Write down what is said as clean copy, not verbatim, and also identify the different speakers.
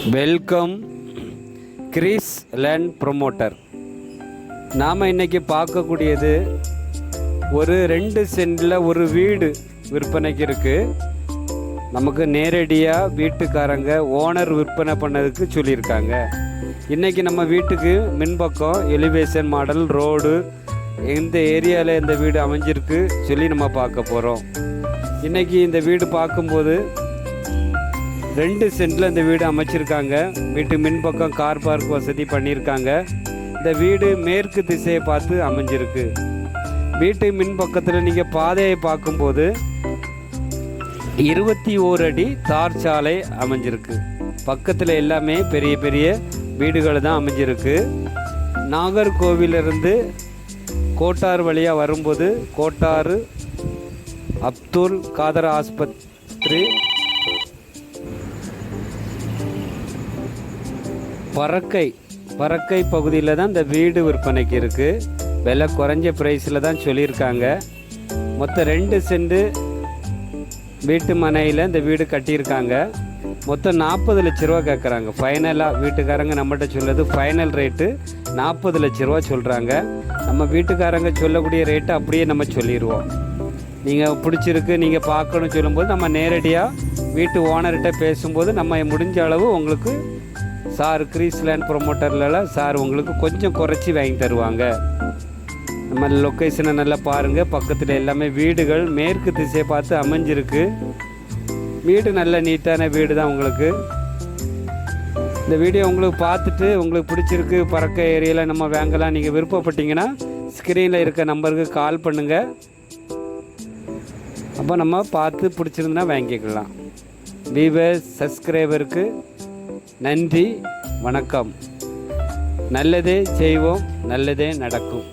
Speaker 1: Welcome Chris land promoter. நாம் இன்றைக்கி பார்க்கக்கூடியது ஒரு 2 சென்டில் ஒரு வீடு விற்பனைக்கு இருக்குது. நமக்கு நேரடியாக வீட்டுக்காரங்க ஓனர் விற்பனை பண்ணதுக்கு சொல்லியிருக்காங்க. இன்றைக்கி நம்ம வீட்டுக்கு மின்பக்கம் எலிவேஷன் மாடல் ரோடு எந்த ஏரியாவில் இந்த வீடு அமைஞ்சிருக்கு சொல்லி நம்ம பார்க்க போகிறோம். இன்றைக்கி இந்த வீடு பார்க்கும்போது 2 சென்டில் இந்த வீடு அமைச்சிருக்காங்க. வீட்டு மின்பக்கம் கார் பார்க் வசதி பண்ணியிருக்காங்க. இந்த வீடு மேற்கு திசையை பார்த்து அமைஞ்சிருக்கு. வீட்டு மின்பக்கத்தில் நீங்கள் பாதையை பார்க்கும்போது 21 அடி தார் சாலை அமைஞ்சிருக்கு. பக்கத்தில் எல்லாமே பெரிய பெரிய வீடுகள் தான் அமைஞ்சிருக்கு. நாகர்கோவிலிருந்து கோட்டார் வழியாக வரும்போது கோட்டாறு அப்துல் காதர் ஆஸ்பத்திரி, பறக்கை பகுதியில் தான் இந்த வீடு விற்பனைக்கு இருக்குது. விலை குறைஞ்ச ப்ரைஸில் தான் சொல்லியிருக்காங்க. மொத்தம் 2 சென்ட் வீட்டு மனையில் இந்த வீடு கட்டியிருக்காங்க. மொத்தம் 40 லட்ச ரூபா கேட்குறாங்க. ஃபைனலாக வீட்டுக்காரங்க நம்மகிட்ட சொல்லுறது ஃபைனல் ரேட்டு 40 லட்ச ரூபா சொல்கிறாங்க. நம்ம வீட்டுக்காரங்க சொல்லக்கூடிய ரேட்டு அப்படியே நம்ம சொல்லிடுவோம். நீங்கள் பிடிச்சிருக்கு, நீங்கள் பார்க்கணும்னு சொல்லும்போது நம்ம நேரடியாக வீட்டு ஓனர்கிட்ட பேசும்போது நம்ம முடிஞ்ச அளவு உங்களுக்கு சார் கிறிஸ் லேண்ட் ப்ரொமோட்டரில் சார் உங்களுக்கு கொஞ்சம் குறைச்சி வாங்கி தருவாங்க. நம்ம லொக்கேஷனை நல்லா பாருங்கள். பக்கத்தில் எல்லாமே வீடுகள் மேற்கு திசையை பார்த்து அமைஞ்சிருக்கு. வீடு நல்ல நீட்டான வீடு தான். உங்களுக்கு இந்த வீடியோ உங்களுக்கு பார்த்துட்டு உங்களுக்கு பிடிச்சிருக்கு, பறக்க ஏரியாவில் நம்ம வாங்கலாம் நீங்கள் விருப்பப்பட்டீங்கன்னா ஸ்க்ரீனில் இருக்க நம்பருக்கு கால் பண்ணுங்கள். அப்போ நம்ம பார்த்து பிடிச்சிருந்தா வாங்கிக்கலாம். வியூவர்ஸ், சப்ஸ்கிரைபருக்கு நன்றி, வணக்கம். நல்லதே செய்வோம், நல்லதே நடக்கும்.